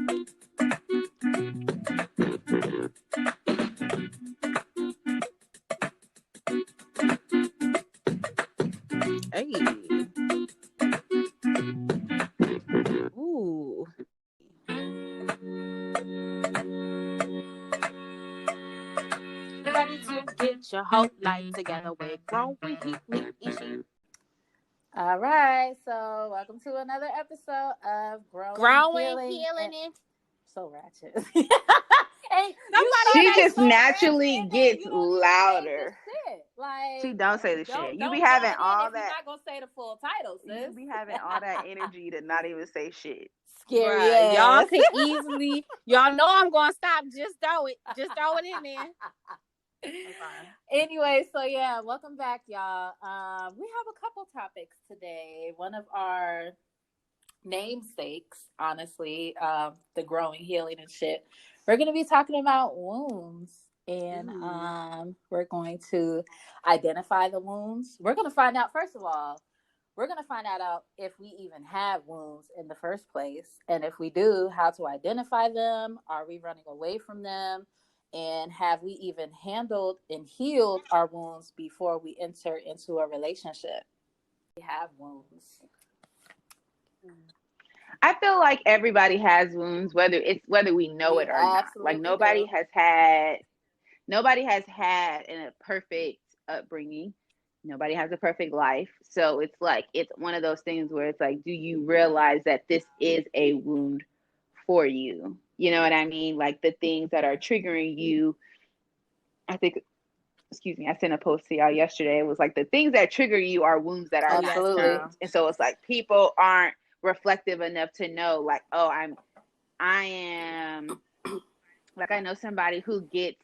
Hey. Ooh. Ready to get your whole life together with growing healing. All right, so welcome to another episode of Growing Healing. So ratchet. Hey, she just naturally gets louder. Like, she don't say the shit. You be having all that. You're not gonna say the full title, sis. You be having all that energy to not even say shit. Scary. Right. Y'all could easily. Y'all know I'm gonna stop. Just throw it. Just throw it in there. Anyway, so yeah, welcome back, y'all. We have a couple topics today. One of our namesakes, honestly, the growing, healing, and shit. We're going to be talking about wounds, and we're going to identify the wounds. We're going to find out, first of all, we're going to find out if we even have wounds in the first place, and if we do, how to identify them. Are we running away from them? And have we even handled and healed our wounds before we enter into a relationship? We have wounds. I feel like everybody has wounds, whether we know it or not. Like nobody has had a perfect upbringing. Nobody has a perfect life. So it's like, it's one of those things where it's like, do you realize that this is a wound for you? You know what I mean? Like the things that are triggering you. I think, I sent a post to y'all yesterday. It was like the things that trigger you are wounds that are absolutely. And so it's like people aren't reflective enough to know, like, oh, I am like, I know somebody who gets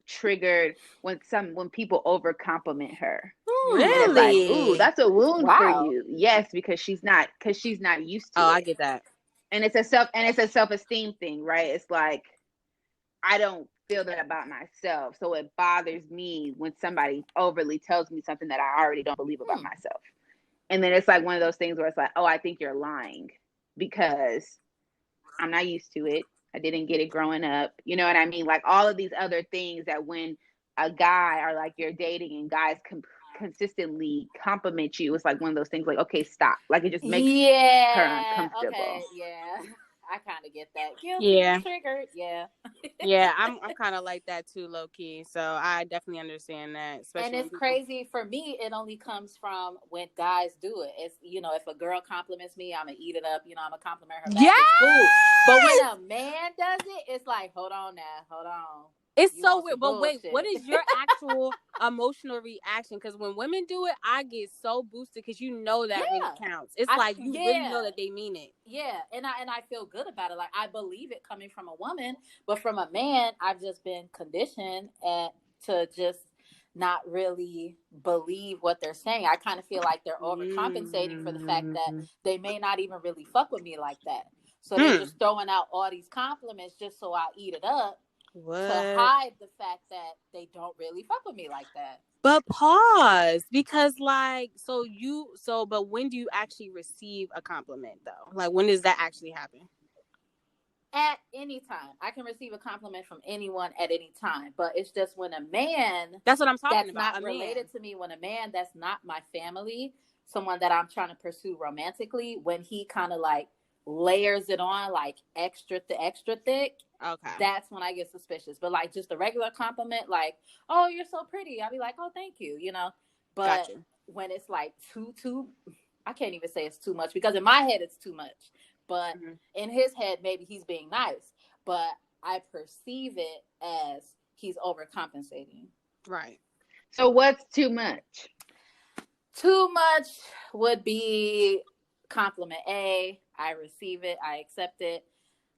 triggered when people over compliment her. Really? Like, ooh, that's a wound for you. Yes, because she's not used to it. I get that. And it's a self-esteem thing, right? It's like, I don't feel that about myself. So it bothers me when somebody overly tells me something that I already don't believe about myself. And then it's like one of those things where it's like, oh, I think you're lying because I'm not used to it. I didn't get it growing up. You know what I mean? Like all of these other things that when a guy or like you're dating and guys consistently compliment you, it's like one of those things like, okay, stop. Like it just makes her uncomfortable. Okay, yeah. I kind of get that. Guilty, triggered. Yeah. Yeah, I'm kind of like that too, low key. So I definitely understand that. And it's crazy for me. It only comes from when guys do it. It's, if a girl compliments me, I'm gonna eat it up. I'm gonna compliment her back. Yes! It's cool. But when a man does it, it's like, hold on. It's so weird. But wait, what is your actual emotional reaction? Because when women do it, I get so boosted because you know that really counts. It's like you really know that they mean it. Yeah, and I feel good about it. Like I believe it coming from a woman, but from a man, I've just been conditioned to just not really believe what they're saying. I kind of feel like they're overcompensating for the fact that they may not even really fuck with me like that. So they're just throwing out all these compliments just so I'll eat it up. To hide the fact that they don't really fuck with me like that. But pause, because but when do you actually receive a compliment though? Like when does that actually happen? At any time. I can receive a compliment from anyone at any time, but it's just when a man that's what I'm talking that's about. Not related to me, when a man that's not my family, someone that I'm trying to pursue romantically, when he kind of like layers it on like extra thick, okay, that's when I get suspicious. But like just a regular compliment, like, oh, you're so pretty, I'll be like, oh, thank you, but gotcha. When it's like too I can't even say it's too much, because in my head it's too much, but in his head maybe he's being nice, but I perceive it as he's overcompensating. Right. So what's too much? Too much would be compliment A, I receive it, I accept it.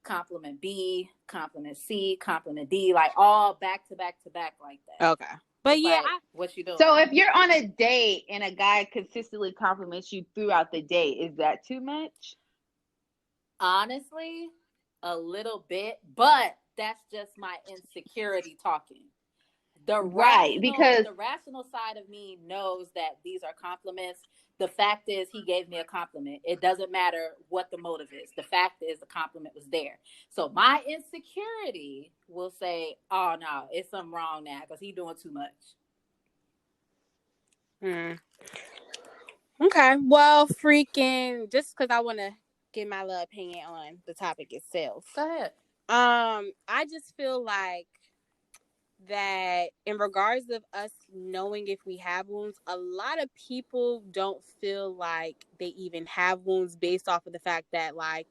Compliment B, compliment C, compliment D, like all back to back like that. Okay. But yeah, like, what you doing? So if you're on a date and a guy consistently compliments you throughout the date, is that too much? Honestly, a little bit, but that's just my insecurity talking. The rational side of me knows that these are compliments the fact is he gave me a compliment. It doesn't matter what the motive is. The fact is the compliment was there. So my insecurity will say, oh no, it's something wrong now because he's doing too much. Okay. Well, freaking, just because I want to get my little opinion on the topic itself. Go ahead. I just feel like that in regards of us knowing if we have wounds, a lot of people don't feel like they even have wounds based off of the fact that, like,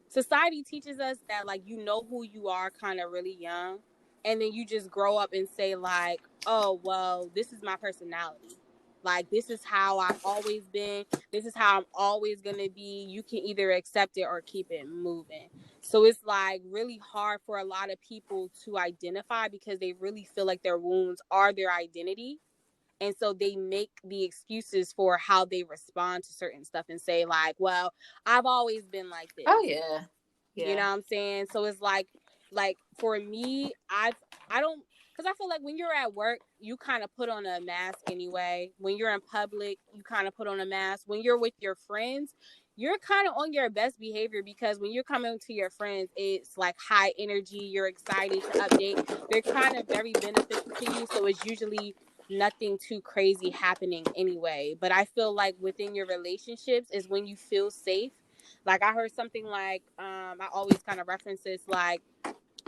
society teaches us that, like, you know who you are kind of really young, and then you just grow up and say, like, oh, well, this is my personality. Like, this is how I've always been. This is how I'm always going to be. You can either accept it or keep it moving. So it's, like, really hard for a lot of people to identify because they really feel like their wounds are their identity. And so they make the excuses for how they respond to certain stuff and say, like, well, I've always been like this. Oh, yeah. You know what I'm saying? So it's like for me, I don't, because I feel like when you're at work, you kind of put on a mask anyway. When you're in public, you kind of put on a mask. When you're with your friends, you're kind of on your best behavior because when you're coming to your friends, it's like high energy. You're excited to update. They're kind of very beneficial to you. So it's usually nothing too crazy happening anyway. But I feel like within your relationships is when you feel safe. Like I heard something like, I always kind of reference this, like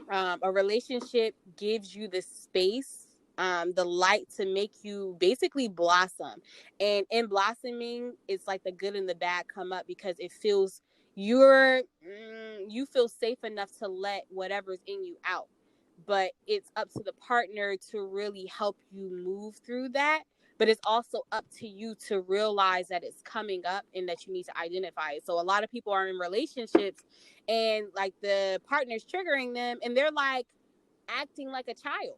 a relationship gives you the space, the light to make you basically blossom. And in blossoming, it's like the good and the bad come up because it feels you feel safe enough to let whatever's in you out. But it's up to the partner to really help you move through that. But it's also up to you to realize that it's coming up and that you need to identify it. So a lot of people are in relationships and like the partner's triggering them and they're like acting like a child.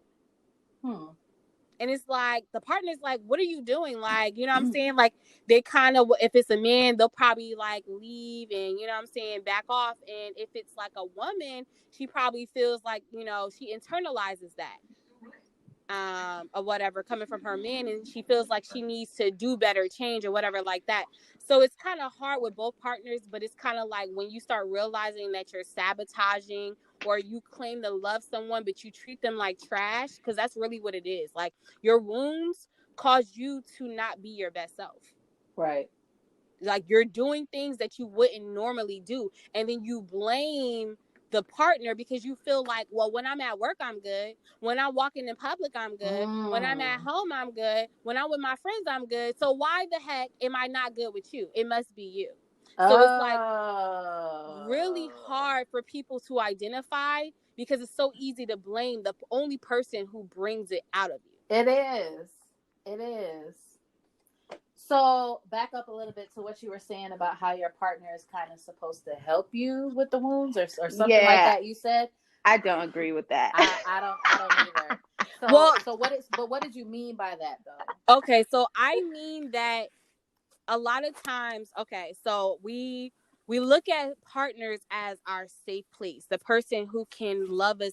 And it's like the partner's like, what are you doing? Like, you know what I'm saying? Like they kind of, if it's a man, they'll probably like leave and, you know what I'm saying, back off. And if it's like a woman, she probably feels like, you know, she internalizes that. Or whatever coming from her man, and she feels like she needs to do better, change or whatever like that. So it's kind of hard with both partners, but it's kind of like when you start realizing that you're sabotaging or you claim to love someone but you treat them like trash, because that's really what it is. Like your wounds cause you to not be your best self. Right. Like you're doing things that you wouldn't normally do, and then you blame the partner because you feel like, well, when I'm at work, I'm good. When I'm walking in public, I'm good. When I'm at home, I'm good. When I'm with my friends, I'm good. So why the heck am I not good with you? It must be you. So it's like really hard for people to identify because it's so easy to blame the only person who brings it out of you. It is. It is. So back up a little bit to what you were saying about how your partner is kind of supposed to help you with the wounds or something like that. You said. I don't agree with that. I don't either. So what did you mean by that though? Okay, so I mean that a lot of times, okay, so we look at partners as our safe place, the person who can love us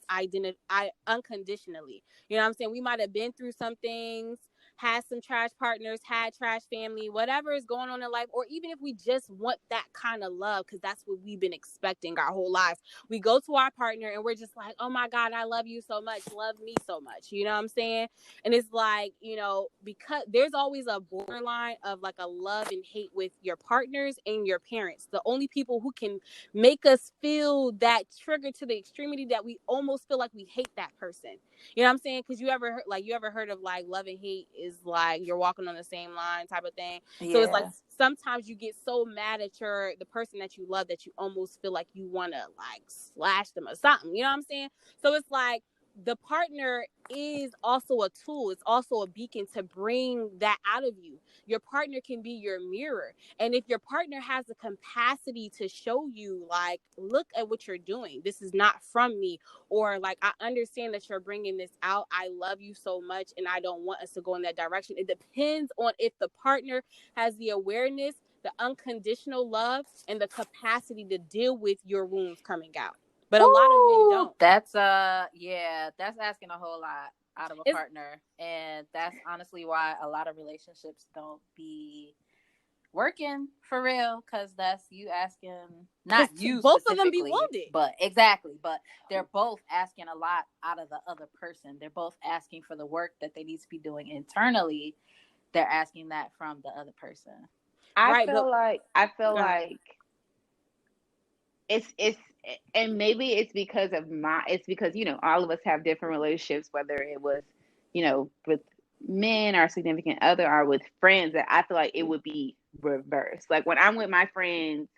unconditionally. You know what I'm saying? We might have been through some things, had some trash partners, had trash family, whatever is going on in life, or even if we just want that kind of love, because that's what we've been expecting our whole lives. We go to our partner and we're just like, oh my God, I love you so much, love me so much. You know what I'm saying? And it's like, you know, because there's always a borderline of like a love and hate with your partners and your parents. The only people who can make us feel that trigger to the extremity that we almost feel like we hate that person. You know what I'm saying? Because you ever heard of like love and hate is like you're walking on the same line type of thing. Yeah. So it's like sometimes you get so mad at the person that you love that you almost feel like you want to like slash them or something. You know what I'm saying? So it's like the partner is also a tool. It's also a beacon to bring that out of you. Your partner can be your mirror. And if your partner has the capacity to show you, like, look at what you're doing. This is not from me. Or like, I understand that you're bringing this out. I love you so much and I don't want us to go in that direction. It depends on if the partner has the awareness, the unconditional love, and the capacity to deal with your wounds coming out. But a lot of men don't. That's that's asking a whole lot. out of a partner, and that's honestly why a lot of relationships don't be working for real, because that's you asking, not you both of them be wounded, but they're both asking a lot out of the other person. They're both asking for the work that they need to be doing internally. They're asking that from the other person. I feel like it's and maybe it's because all of us have different relationships, whether it was with men or significant other or with friends, that I feel like it would be reversed. Like when I'm with my friends,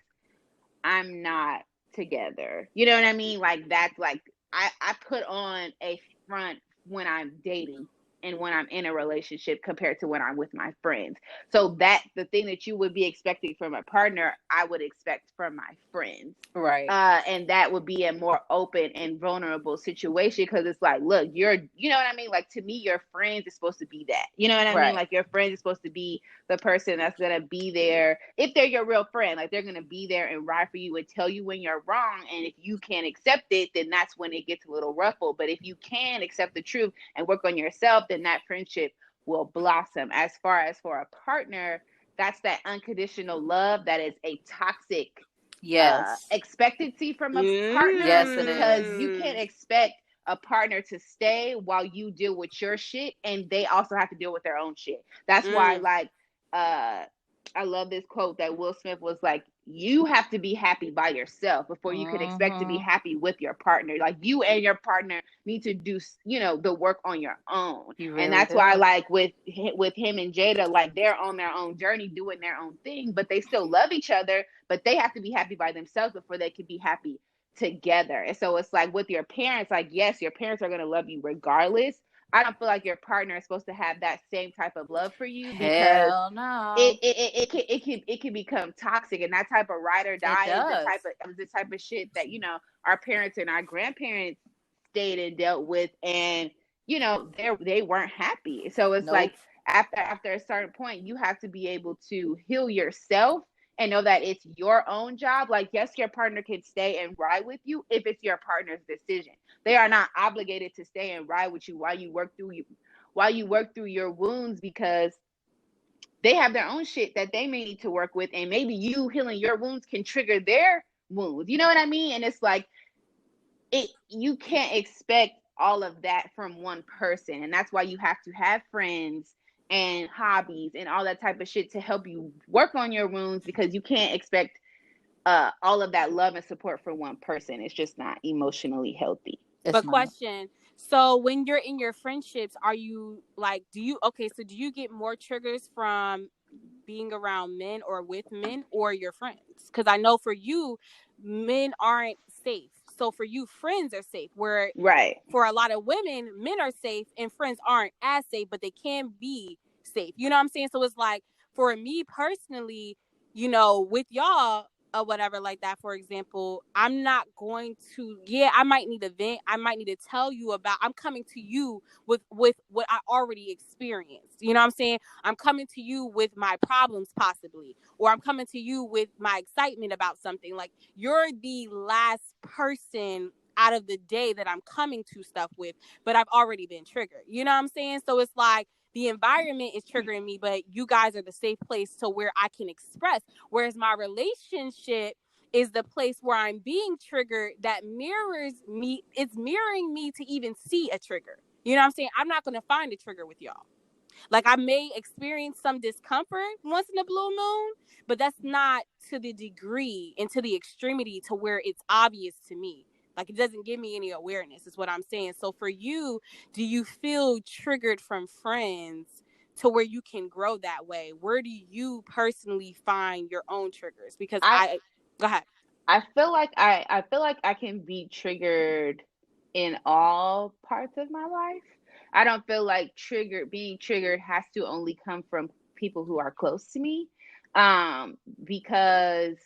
I'm not together. You know what I mean? Like that's like I put on a front when I'm dating and when I'm in a relationship compared to when I'm with my friends. So that the thing that you would be expecting from a partner, I would expect from my friends. Right. And that would be a more open and vulnerable situation, because it's like, look, you know what I mean? Like, to me, your friends is supposed to be that. You know what I mean? Like, your friends is supposed to be the person that's going to be there. If they're your real friend, like, they're going to be there and ride for you and tell you when you're wrong. And if you can't accept it, then that's when it gets a little ruffled. But if you can accept the truth and work on yourself, then that friendship will blossom. As far as for a partner, that's that unconditional love that is a toxic expectancy from a partner. Yes, it because is. you can't expect a partner to stay while you deal with your shit, and they also have to deal with their own shit. That's why, like, I love this quote that Will Smith was like, you have to be happy by yourself before you can expect to be happy with your partner. Like, you and your partner need to do, the work on your own. Really and that's why, like, with him and Jada, like, they're on their own journey doing their own thing, but they still love each other, but they have to be happy by themselves before they can be happy together. And so it's like with your parents, like, yes, your parents are going to love you regardless. I don't feel like your partner is supposed to have that same type of love for you, because hell no, it can become toxic, and that type of ride or die is the type of shit that our parents and our grandparents stayed and dealt with, and they weren't happy. So it's like after a certain point, you have to be able to heal yourself and know that it's your own job. Like, yes, your partner can stay and ride with you if it's your partner's decision. They are not obligated to stay and ride with you while you work through your wounds, because they have their own shit that they may need to work with, and maybe you healing your wounds can trigger their wounds. You know what I mean? And it's like, you can't expect all of that from one person, and that's why you have to have friends and hobbies and all that type of shit to help you work on your wounds, because you can't expect all of that love and support from one person. It's just not emotionally healthy. But question, so when you're in your friendships, are you like, do you get more triggers from being around men or with men or your friends? Because I know for you, men aren't safe. So for you, friends are safe. Where for a lot of women, men are safe and friends aren't as safe, but they can be safe. You know what I'm saying? So it's like, for me personally, with y'all or whatever like that, for example, I'm not going to, I might need a vent. I might need to tell you about, I'm coming to you with what I already experienced. You know what I'm saying? I'm coming to you with my problems possibly, or I'm coming to you with my excitement about something. Like, you're the last person out of the day that I'm coming to stuff with, but I've already been triggered. You know what I'm saying? So it's like, the environment is triggering me, but you guys are the safe place to where I can express. Whereas my relationship is the place where I'm being triggered that mirrors me. It's mirroring me to even see a trigger. You know what I'm saying? I'm not going to find a trigger with y'all. Like, I may experience some discomfort once in a blue moon, but that's not to the degree and to the extremity to where it's obvious to me. Like, it doesn't give me any awareness is what I'm saying. So for you, do you feel triggered from friends to where you can grow that way? Where do you personally find your own triggers? Because go ahead. I feel like I can be triggered in all parts of my life. I don't feel like being triggered has to only come from people who are close to me. Because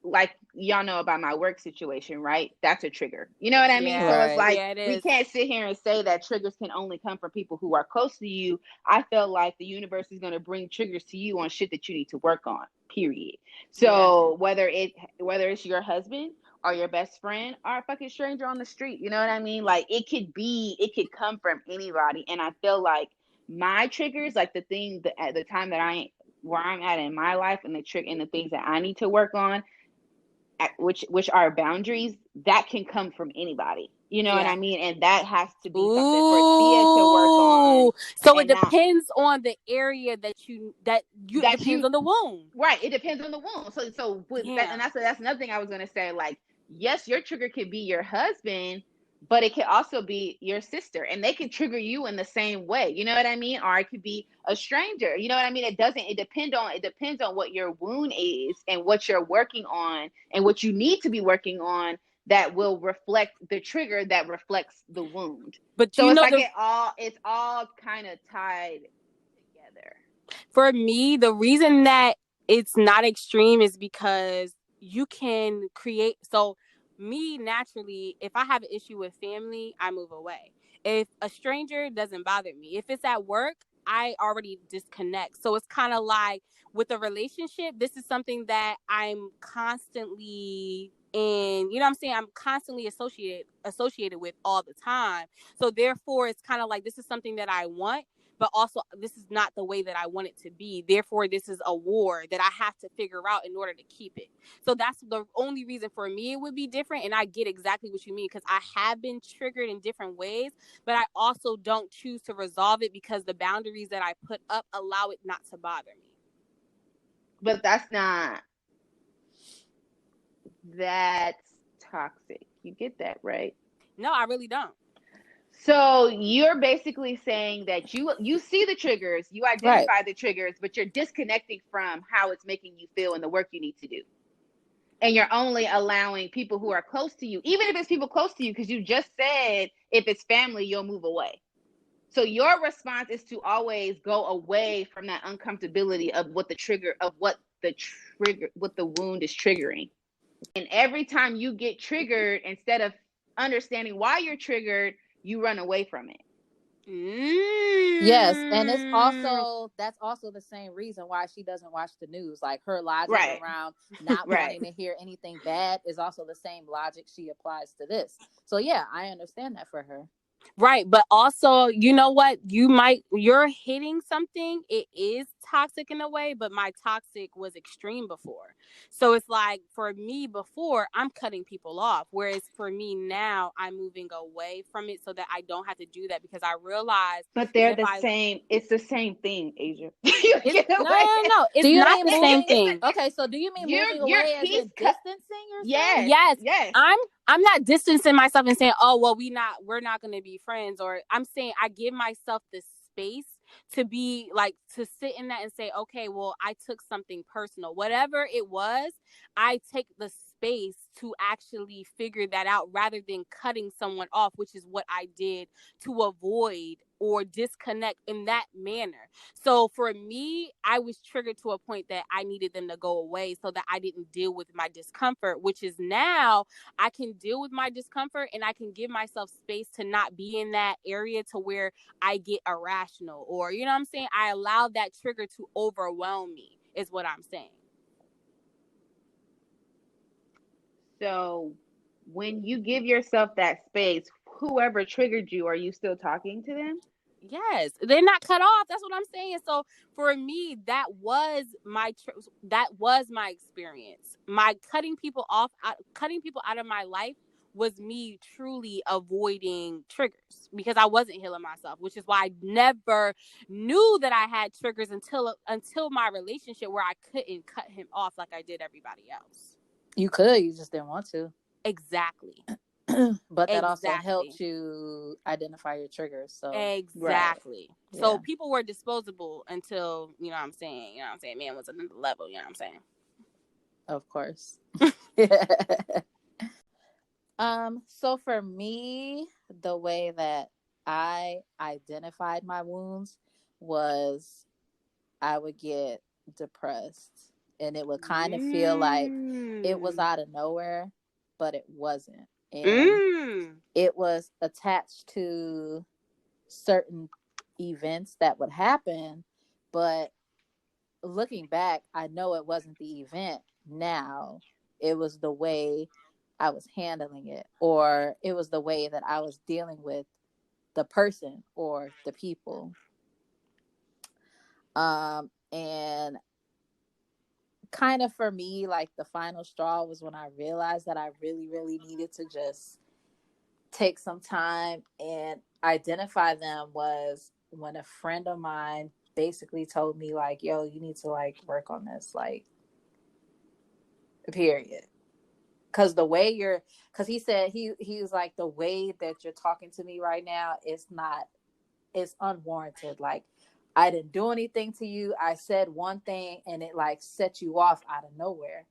like y'all know about my work situation, right? That's a trigger. You know what I mean? Yeah. So it's Right. like, Yeah, it we is. can't sit here and say that triggers can only come from people who are close to you. I feel like the universe is going to bring triggers to you on shit that you need to work on, period. So whether it's your husband or your best friend or a fucking stranger on the street, you know what I mean? Like, it could come from anybody. And I feel like my triggers, like at the time that where I'm at in my life, and the things that I need to work on, which are boundaries, that can come from anybody. You know what I mean? And that has to be something for Thea to work on. So it And not depends on the area that depends on the wound. Right. It depends on the wound. So with that, and that's another thing I was gonna say. Like, yes, your trigger could be your husband, but it could also be your sister, and they can trigger you in the same way. You know what I mean? Or it could be a stranger. You know what I mean? It depends on what your wound is and what you're working on and what you need to be working on, that will reflect the trigger that reflects the wound. But So it's like it's all kind of tied together. For me, the reason that it's not extreme is because you can create. So me, naturally, if I have an issue with family, I move away. If a stranger, doesn't bother me. If it's at work, I already disconnect. So it's kind of like with a relationship, this is something that I'm constantly in, you know what I'm saying? I'm constantly associated with all the time. So therefore, it's kind of like, this is something that I want, but also this is not the way that I want it to be. Therefore, this is a war that I have to figure out in order to keep it. So that's the only reason for me it would be different. And I get exactly what you mean, because I have been triggered in different ways, but I also don't choose to resolve it because the boundaries that I put up allow it not to bother me. But that's toxic. You get that, right? No, I really don't. So you're basically saying that you see the triggers, you identify the triggers, but you're disconnecting from how it's making you feel and the work you need to do. And you're only allowing people who are close to you, even if it's people close to you, because you just said if it's family, you'll move away. So your response is to always go away from that uncomfortability of what the wound is triggering. And every time you get triggered, instead of understanding why you're triggered, you run away from it. Yes, and that's also the same reason why she doesn't watch the news. Like, her logic around not wanting to hear anything bad is also the same logic she applies to this. So yeah, I understand that for her. Right. But also, you know what? You're hitting something. It is toxic in a way, but my toxic was extreme before. So it's like, for me before, I'm cutting people off. Whereas for me now, I'm moving away from it so that I don't have to do that, because I realize. But they're the same. It's the same thing, Asia. No. It's not the same thing. Okay, so do you mean moving away as in distancing yourself? Yes. I'm not distancing myself and saying, oh, well, we're not going to be friends. Or I'm saying I give myself the space to be like, to sit in that and say, okay, well, I took something personal, whatever it was. I take the space to actually figure that out, rather than cutting someone off, which is what I did to avoid or disconnect in that manner. So for me, I was triggered to a point that I needed them to go away so that I didn't deal with my discomfort, which is now I can deal with my discomfort and I can give myself space to not be in that area to where I get irrational, or, you know what I'm saying? I allow that trigger to overwhelm me, is what I'm saying. So when you give yourself that space, whoever triggered you, are you still talking to them? Yes, they're not cut off. That's what I'm saying. So for me, that was my experience. My cutting people out of my life was me truly avoiding triggers, because I wasn't healing myself, which is why I never knew that I had triggers until my relationship, where I couldn't cut him off like I did everybody else. You could, you just didn't want to. Exactly. But that also helped you identify your triggers. So exactly. Right. So people were disposable until, you know what I'm saying? Man was another level, you know what I'm saying? Of course. So for me, the way that I identified my wounds was I would get depressed and it would kind of feel like it was out of nowhere, but it wasn't. And it was attached to certain events that would happen, but looking back, I know it wasn't the event now. It was the way I was handling it, or it was the way that I was dealing with the person or the people. And kind of for me, like the final straw was when I realized that I really, really needed to just take some time and identify them, was when a friend of mine basically told me like, yo, you need to like work on this, like, period. Because the way because he said he was like, the way that you're talking to me right now, it's unwarranted. Like, I didn't do anything to you. I said one thing and it like set you off out of nowhere.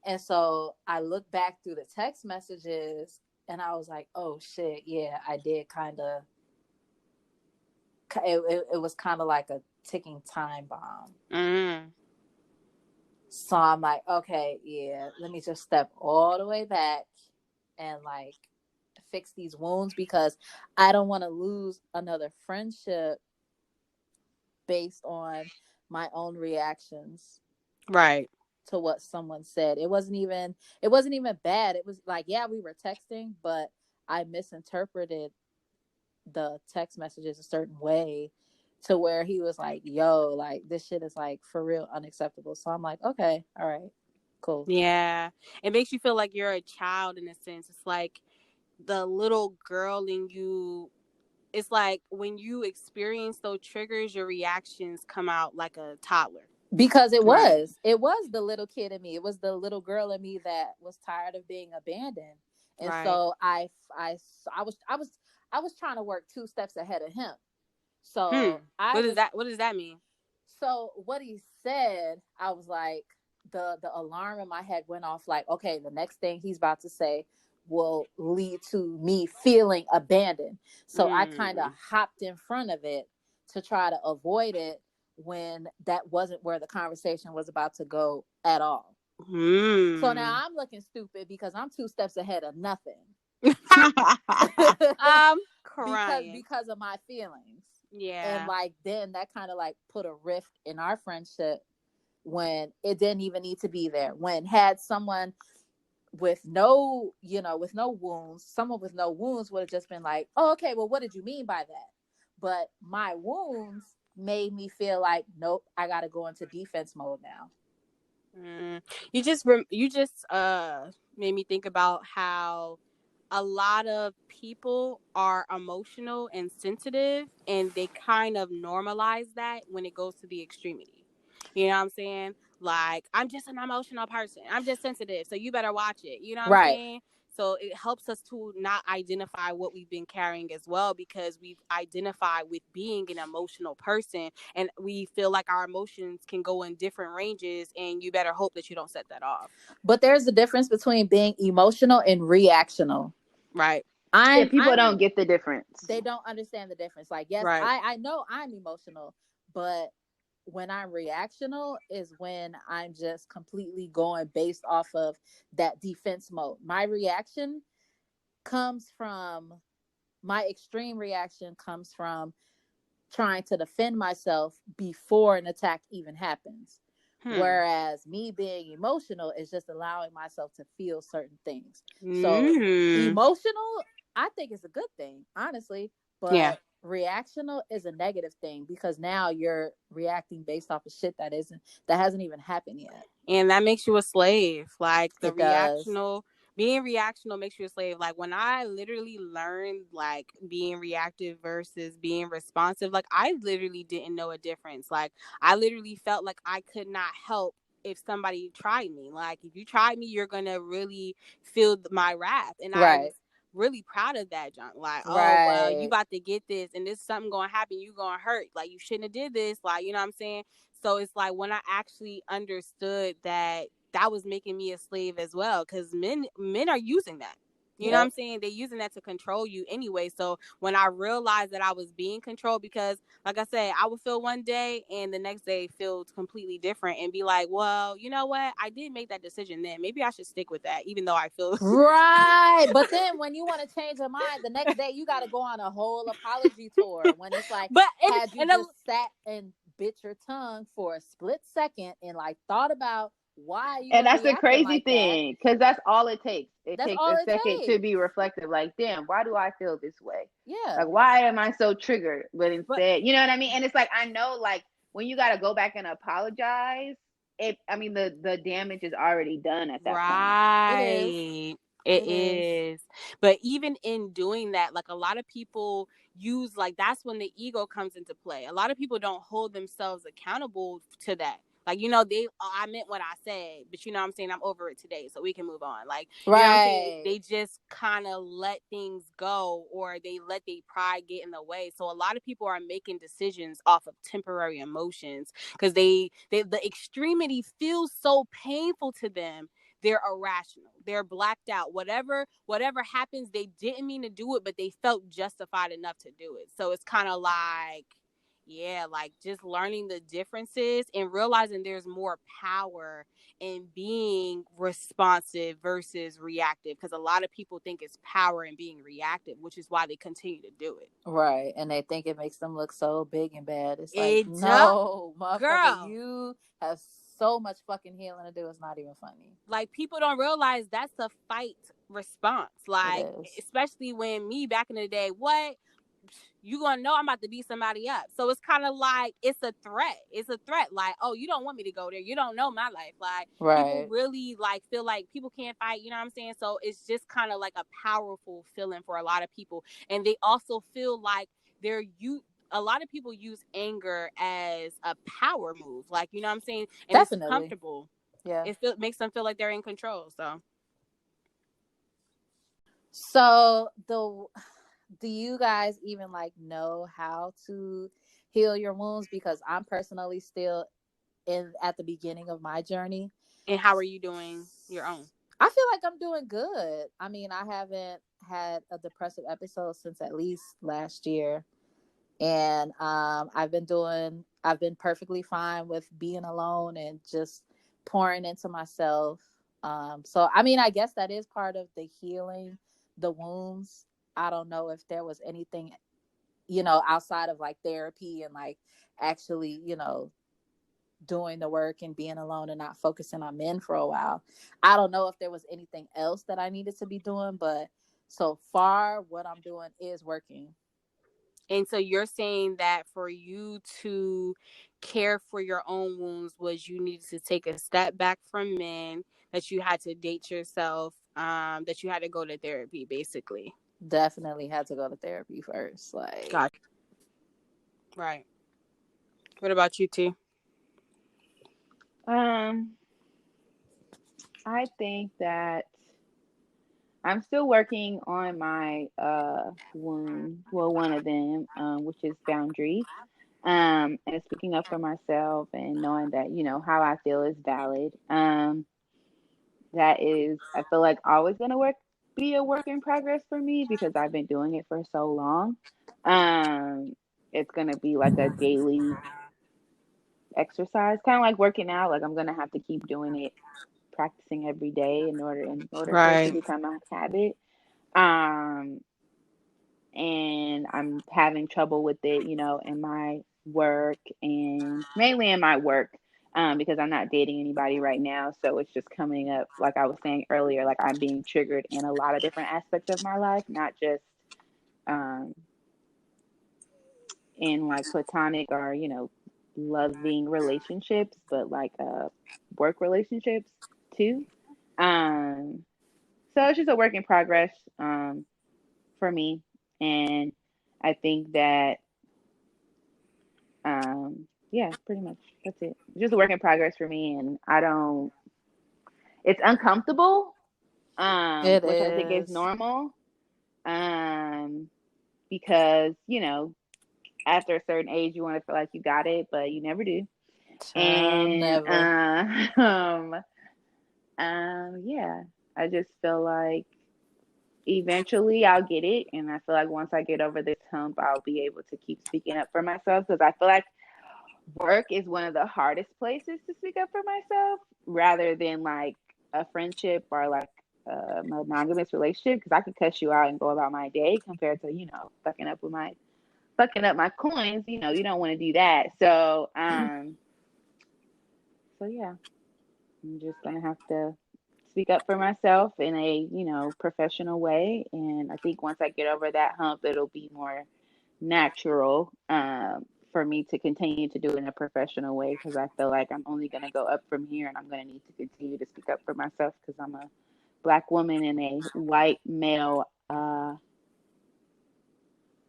And so I looked back through the text messages and I was like, oh shit, yeah, I did kind of, it was kind of like a ticking time bomb. So I'm like, okay, yeah, let me just step all the way back and like fix these wounds, because I don't want to lose another friendship based on my own reactions, right, to what someone said. It wasn't even bad. It was like, yeah, we were texting, but I misinterpreted the text messages a certain way to where he was like, yo, like this shit is like for real unacceptable. So I'm like, okay, all right, cool. Yeah, it makes you feel like you're a child in a sense. It's like the little girl in you. It's like when you experience those triggers, your reactions come out like a toddler. Because it was the little kid in me. It was the little girl in me that was tired of being abandoned. And so I was trying to work 2 steps ahead of him. So what does that mean? So what he said, I was like, the alarm in my head went off like, okay, the next thing he's about to say will lead to me feeling abandoned. So I kind of hopped in front of it to try to avoid it, when that wasn't where the conversation was about to go at all. So now I'm looking stupid because I'm 2 steps ahead of nothing. I'm crying because of my feelings. Yeah. And like then that kind of like put a rift in our friendship when it didn't even need to be there. When had someone with no wounds, someone with no wounds would have just been like, oh, okay, well, what did you mean by that? But my wounds made me feel like, nope, I got to go into defense mode now. You just made me think about how a lot of people are emotional and sensitive, and they kind of normalize that when it goes to the extremity. You know what I'm saying? Like, I'm just an emotional person. I'm just sensitive, so you better watch it. You know what I'm saying? So it helps us to not identify what we've been carrying as well, because we've identified with being an emotional person, and we feel like our emotions can go in different ranges, and you better hope that you don't set that off. But there's a difference between being emotional and reactional. Right. People don't get the difference. They don't understand the difference. Like, yes, I know I'm emotional, but when I'm reactional is when I'm just completely going based off of that defense mode. My reaction comes from, my extreme reaction comes from trying to defend myself before an attack even happens. Whereas me being emotional is just allowing myself to feel certain things. So emotional, I think, is a good thing, honestly. But reactional is a negative thing, because now you're reacting based off of shit that hasn't even happened yet. And that makes you a slave. Like, the reactional, being reactional makes you a slave. Like, when I literally learned like being reactive versus being responsive, like I literally didn't know a difference. Like, I literally felt like I could not help if somebody tried me. Like, if you tried me, you're gonna really feel my wrath. And I was really proud of that, John. Like, oh, well, you about to get this, and this something gonna happen, you gonna hurt. Like, you shouldn't have did this. Like, you know what I'm saying? So it's like when I actually understood that was making me a slave as well, because men are using that. You know what I'm saying? They're using that to control you anyway. So when I realized that I was being controlled, because like I said, I would feel one day and the next day feel completely different and be like, well, you know what? I did make that decision then. Maybe I should stick with that, even though I feel right. But then when you want to change your mind, the next day you got to go on a whole apology tour. When it's like, had you just sat and bit your tongue for a split second and like thought about why you and were that's the reacting crazy like thing, because that's all it takes. It That's takes all a it second takes. to be reflective. Like, damn, why do I feel this way? Yeah. Like, why am I so triggered? But instead, you know what I mean? And it's like, I know, like, when you got to go back and apologize, the damage is already done at that point. Right. It is. But even in doing that, like a lot of people use, like, that's when the ego comes into play. A lot of people don't hold themselves accountable to that. Like, you know, I meant what I said, but you know what I'm saying? I'm over it today, so we can move on. Like, you know what I'm saying? They just kind of let things go, or they let their pride get in the way. So a lot of people are making decisions off of temporary emotions because the extremity feels so painful to them. They're irrational. They're blacked out. Whatever happens, they didn't mean to do it, but they felt justified enough to do it. So it's kind of like, yeah, like just learning the differences and realizing there's more power in being responsive versus reactive, because a lot of people think it's power in being reactive, which is why they continue to do it. Right. And they think it makes them look so big and bad. It's like, no, motherfucker, girl, you have so much fucking healing to do. It's not even funny. Like, people don't realize that's a fight response. Like, especially when me back in the day, what? You gonna know I'm about to beat somebody up. So it's kind of like, it's a threat. It's a threat. Like, oh, you don't want me to go there. You don't know my life. Like, people really like feel like people can't fight. You know what I'm saying? So it's just kind of like a powerful feeling for a lot of people. And they also feel like a lot of people use anger as a power move. Like, you know what I'm saying? And Definitely. It's comfortable. Yeah. It makes them feel like they're in control. So do you guys even like know how to heal your wounds? Because I'm personally still at the beginning of my journey. And how are you doing your own? I feel like I'm doing good. I mean, I haven't had a depressive episode since at least last year. And I've been perfectly fine with being alone and just pouring into myself. So, I mean, I guess that is part of the healing, the wounds. I don't know if there was anything, outside of like therapy and like actually, doing the work and being alone and not focusing on men for a while. I don't know if there was anything else that I needed to be doing, but so far what I'm doing is working. And so you're saying that for you to care for your own wounds was you needed to take a step back from men, that you had to date yourself, that you had to go to therapy, basically. Definitely had to go to therapy first. Like, gotcha. Right. What about you, T? I think that I'm still working on my wound. Well, one of them, which is boundaries. And speaking up for myself and knowing that, how I feel is valid. That is, I feel like, always gonna be a work in progress for me because I've been doing it for so long. It's gonna be like a daily exercise, kind of like working out. Like, I'm gonna have to keep doing it, practicing every day in order for it to become a habit. And I'm having trouble with it, in my work, and mainly in my work, because I'm not dating anybody right now. So it's just coming up, like I was saying earlier, like I'm being triggered in a lot of different aspects of my life, not just in like platonic or, loving relationships, but like work relationships too. So it's just a work in progress for me. And I think that, yeah, pretty much that's it. It's just a work in progress for me. And it's uncomfortable, which I think is normal, because, after a certain age, you want to feel like you got it, but you never do. And, yeah, I just feel like eventually I'll get it. And I feel like once I get over this hump, I'll be able to keep speaking up for myself, because I feel like work is one of the hardest places to speak up for myself, rather than like a friendship or like a monogamous relationship, because I could cuss you out and go about my day, compared to, fucking up my coins. You don't want to do that. So yeah, I'm just gonna have to speak up for myself in a, professional way. And I think once I get over that hump, it'll be more natural, for me to continue to do it in a professional way, because I feel like I'm only going to go up from here, and I'm going to need to continue to speak up for myself, because I'm a Black woman in a white male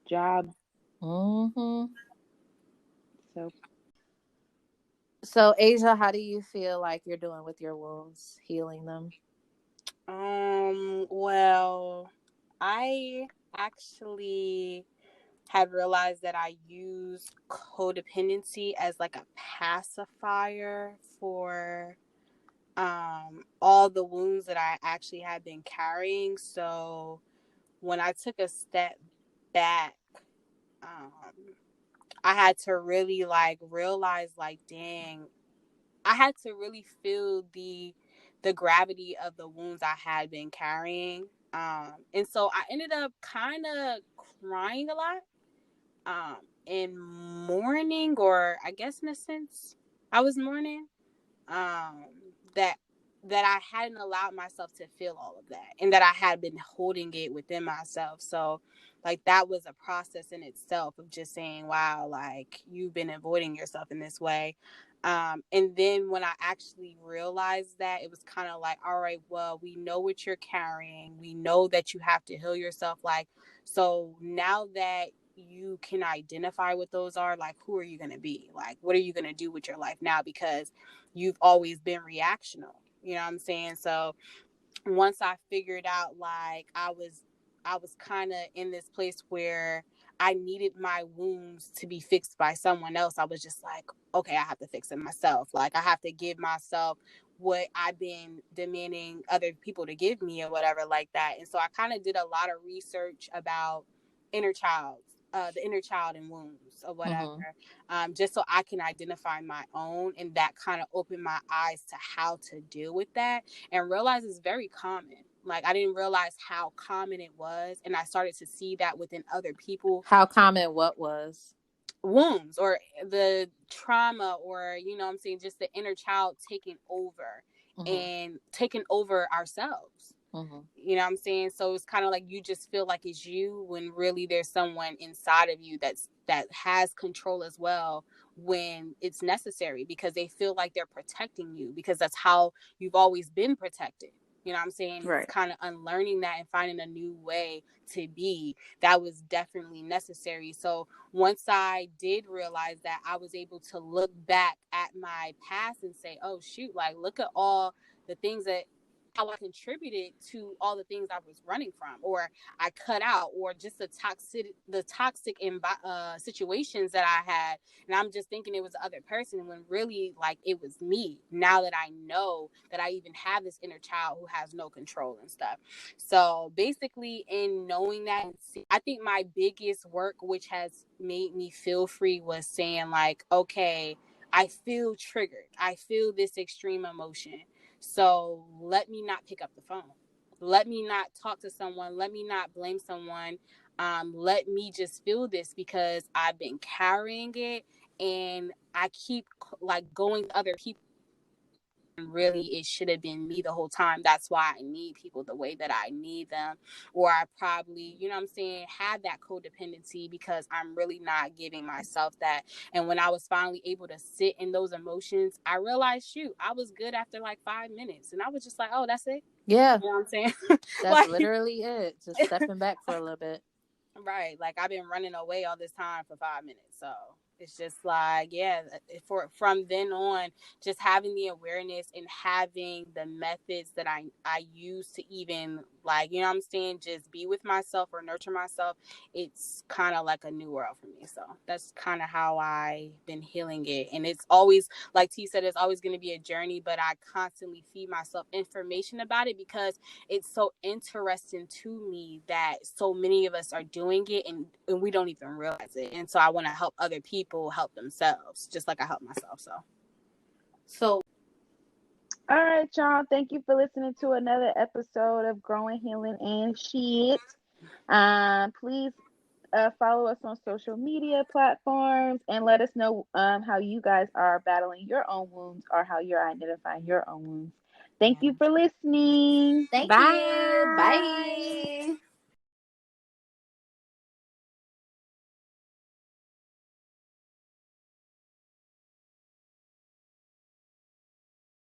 job. Mm-hmm. So So, Asia, how do you feel like you're doing with your wounds, healing them? Well, I actually had realized that I use codependency as like a pacifier for all the wounds that I actually had been carrying. So when I took a step back, um, I had to really like realize, like, dang, I had to really feel the gravity of the wounds I had been carrying. And so I ended up kind of crying a lot, in mourning, or I guess in a sense, I was mourning, um, that I hadn't allowed myself to feel all of that, and that I had been holding it within myself. So, like, that was a process in itself of just saying, wow, like, you've been avoiding yourself in this way. And then when I actually realized that, it was kind of like, all right, well, we know what you're carrying. We know that you have to heal yourself. Like, so now that you can identify what those are, like, who are you going to be? Like, what are you going to do with your life now? Because you've always been reactional. You know what I'm saying? So once I figured out, like, I was kind of in this place where I needed my wounds to be fixed by someone else. I was just like, okay, I have to fix it myself. Like, I have to give myself what I've been demanding other people to give me, or whatever, like that. And so I kind of did a lot of research about inner child, the inner child and wounds, or whatever, just so I can identify my own. And that kind of opened my eyes to how to deal with that, and realize it's very common. Like, I didn't realize how common it was, and I started to see that within other people. How common what was? Wounds, or the trauma, or, what I'm saying, just the inner child taking over, and taking over ourselves. You know what I'm saying? So it's kind of like you just feel like it's you, when really there's someone inside of you that has control as well, when it's necessary, because they feel like they're protecting you, because that's how you've always been protected. You know what I'm saying? right. It's kind of unlearning that and finding a new way to be. That was definitely necessary. So once I did realize that, I was able to look back at my past and say, oh shoot, like, look at all the things that, how I contributed to all the things I was running from, or I cut out, or just the toxic situations that I had. And I'm just thinking it was the other person, when really, like, it was me. Now that I know that I even have this inner child who has no control and stuff. So basically, in knowing that, I think my biggest work, which has made me feel free, was saying, like, okay, I feel triggered. I feel this extreme emotion. So let me not pick up the phone. Let me not talk to someone. Let me not blame someone. Let me just feel this, because I've been carrying it, and I keep, like, going to other people. And really, it should have been me the whole time. That's why I need people the way that I need them. Or I probably, you know what I'm saying, had that codependency, because I'm really not giving myself that. And when I was finally able to sit in those emotions, I realized, shoot, I was good after like 5 minutes. And I was just like, oh, that's it. Yeah. You know what I'm saying? That's literally it. Just stepping back for a little bit. Right. Like, I've been running away all this time for 5 minutes. So it's just like, yeah, from then on, just having the awareness and having the methods that I use to even Like, you know what I'm saying? Just be with myself or nurture myself. It's kind of like a new world for me. So that's kind of how I've been healing it. And it's always, like T said, it's always going to be a journey, but I constantly feed myself information about it because it's so interesting to me that so many of us are doing it and we don't even realize it. And so I want to help other people help themselves, just like I help myself. So all right, y'all. Thank you for listening to another episode of Growing, Healing, and Shit. Please follow us on social media platforms and let us know how you guys are battling your own wounds or how you're identifying your own wounds. Thank you for listening. thank Bye. you. Bye.